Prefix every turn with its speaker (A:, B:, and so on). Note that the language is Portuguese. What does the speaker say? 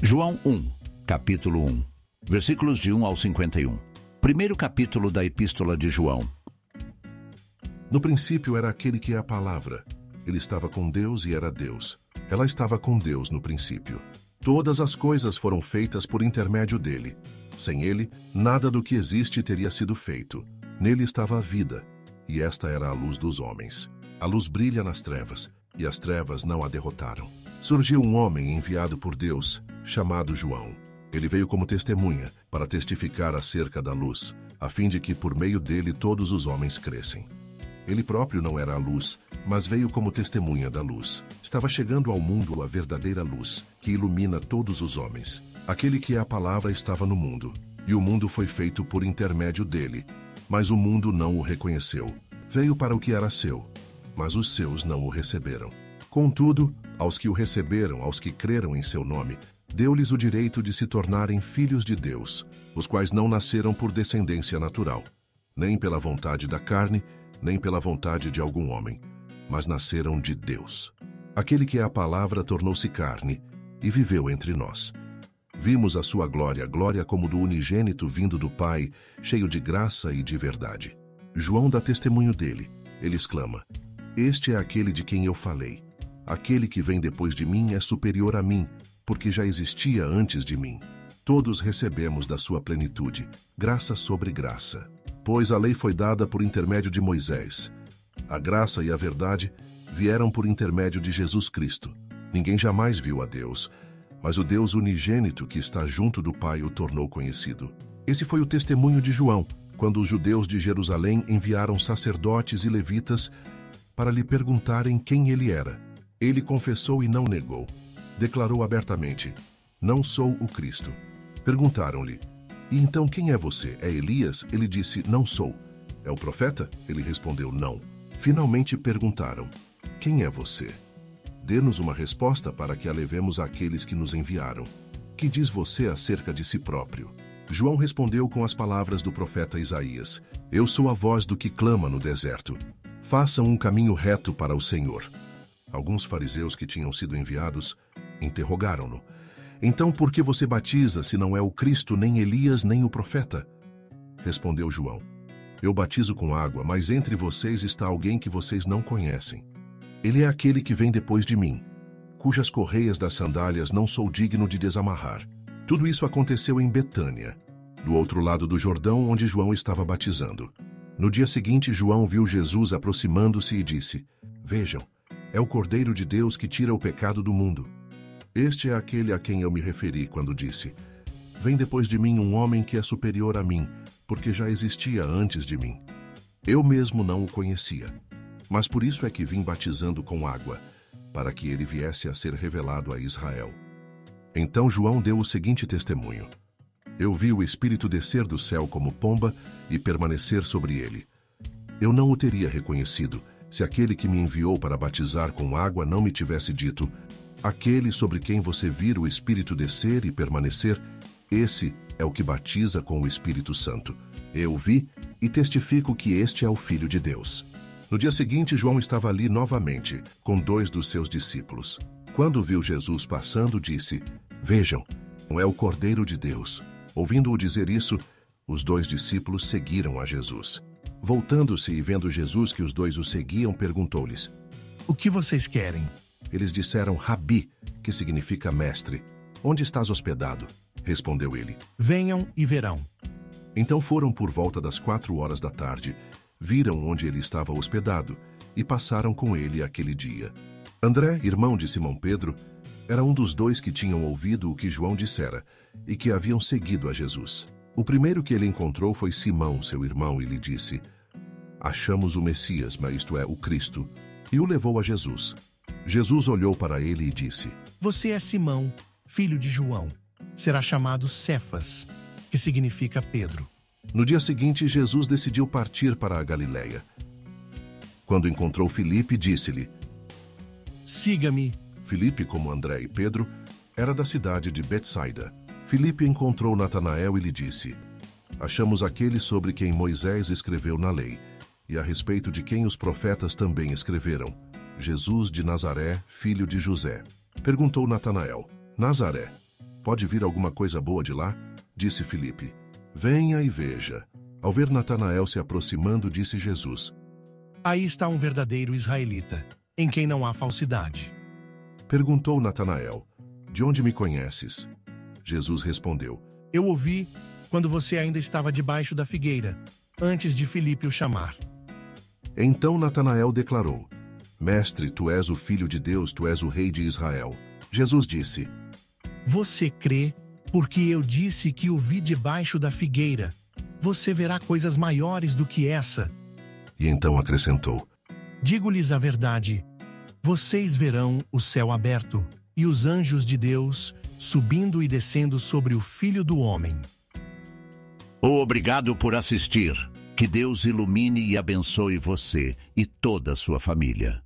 A: João 1, capítulo 1, versículos de 1 ao 51. Primeiro capítulo da Epístola de João.
B: No princípio era aquele que é a palavra. Ele estava com Deus e era Deus. Ela estava com Deus no princípio. Todas as coisas foram feitas por intermédio dele. Sem ele, nada do que existe teria sido feito. Nele estava a vida, e esta era a luz dos homens. A luz brilha nas trevas, e as trevas não a derrotaram. Surgiu um homem enviado por Deus, chamado João. Ele veio como testemunha, para testificar acerca da luz, a fim de que por meio dele todos os homens crescem. Ele próprio não era a luz, mas veio como testemunha da luz. Estava chegando ao mundo a verdadeira luz, que ilumina todos os homens. Aquele que é a palavra estava no mundo, e o mundo foi feito por intermédio dele, mas o mundo não o reconheceu. Veio para o que era seu, mas os seus não o receberam. Contudo, aos que o receberam, aos que creram em seu nome, deu-lhes o direito de se tornarem filhos de Deus, os quais não nasceram por descendência natural, nem pela vontade da carne, nem pela vontade de algum homem, mas nasceram de Deus. Aquele que é a palavra tornou-se carne e viveu entre nós. Vimos a sua glória, glória como do unigênito vindo do Pai, cheio de graça e de verdade. João dá testemunho dele. Ele exclama: "Este é aquele de quem eu falei. Aquele que vem depois de mim é superior a mim, porque já existia antes de mim. Todos recebemos da sua plenitude, graça sobre graça. Pois a lei foi dada por intermédio de Moisés. A graça e a verdade vieram por intermédio de Jesus Cristo. Ninguém jamais viu a Deus, mas o Deus unigênito que está junto do Pai o tornou conhecido." Esse foi o testemunho de João, quando os judeus de Jerusalém enviaram sacerdotes e levitas para lhe perguntarem quem ele era. Ele confessou e não negou. Declarou abertamente: "Não sou o Cristo." Perguntaram-lhe: "E então quem é você? É Elias?" Ele disse: "Não sou." "É o profeta?" Ele respondeu: "Não." Finalmente perguntaram: "Quem é você? Dê-nos uma resposta para que a levemos àqueles que nos enviaram. Que diz você acerca de si próprio?" João respondeu com as palavras do profeta Isaías: "Eu sou a voz do que clama no deserto. Façam um caminho reto para o Senhor." Alguns fariseus que tinham sido enviados interrogaram-no: "Então por que você batiza se não é o Cristo, nem Elias, nem o profeta?" Respondeu João: "Eu batizo com água, mas entre vocês está alguém que vocês não conhecem. Ele é aquele que vem depois de mim, cujas correias das sandálias não sou digno de desamarrar." Tudo isso aconteceu em Betânia, do outro lado do Jordão, onde João estava batizando. No dia seguinte, João viu Jesus aproximando-se e disse: "Vejam, é o Cordeiro de Deus que tira o pecado do mundo. Este é aquele a quem eu me referi quando disse: Vem depois de mim um homem que é superior a mim, porque já existia antes de mim. Eu mesmo não o conhecia, mas por isso é que vim batizando com água, para que ele viesse a ser revelado a Israel." Então João deu o seguinte testemunho: "Eu vi o Espírito descer do céu como pomba e permanecer sobre ele. Eu não o teria reconhecido, se aquele que me enviou para batizar com água não me tivesse dito: Aquele sobre quem você vira o Espírito descer e permanecer, esse é o que batiza com o Espírito Santo. Eu vi e testifico que este é o Filho de Deus." No dia seguinte, João estava ali novamente, com 2 dos seus discípulos. Quando viu Jesus passando, disse: "Vejam, é o Cordeiro de Deus." Ouvindo-o dizer isso, os 2 discípulos seguiram a Jesus. Voltando-se e vendo Jesus que os 2 o seguiam, perguntou-lhes:
C: "O que vocês querem?"
B: Eles disseram: "Rabi", que significa mestre. "Onde estás hospedado?" Respondeu ele:
C: "Venham e verão."
B: Então foram por volta das 4 da tarde, viram onde ele estava hospedado e passaram com ele aquele dia. André, irmão de Simão Pedro, era um dos 2 que tinham ouvido o que João dissera e que haviam seguido a Jesus. O primeiro que ele encontrou foi Simão, seu irmão, e lhe disse: "Achamos o Messias, mas isto é, o Cristo." E o levou a Jesus. Jesus olhou para ele e disse:
C: "Você é Simão, filho de João. Será chamado Cefas, que significa Pedro."
B: No dia seguinte, Jesus decidiu partir para a Galileia. Quando encontrou Filipe, disse-lhe:
C: "Siga-me."
B: Filipe, como André e Pedro, era da cidade de Betsaida. Filipe encontrou Natanael e lhe disse: "Achamos aquele sobre quem Moisés escreveu na lei, e a respeito de quem os profetas também escreveram, Jesus de Nazaré, filho de José." Perguntou Natanael: "Nazaré, Pode vir alguma coisa boa de lá? Disse Filipe. Venha e veja. Ao ver Natanael se aproximando, disse Jesus.
C: Aí está um verdadeiro israelita, em quem não há falsidade.
B: Perguntou Natanael. De onde me conheces? Jesus respondeu.
C: Eu ouvi quando você ainda estava debaixo da figueira, antes de Filipe o chamar.
B: Então Natanael declarou. Mestre, tu és o Filho de Deus, tu és o Rei de Israel. Jesus disse.
C: Você crê porque eu disse que o vi debaixo da figueira. Você verá coisas maiores do que essa.
B: E então acrescentou.
C: Digo-lhes a verdade. Vocês verão o céu aberto e os anjos de Deus subindo e descendo sobre o Filho do Homem.
A: Obrigado por assistir. Que Deus ilumine e abençoe você e toda a sua família.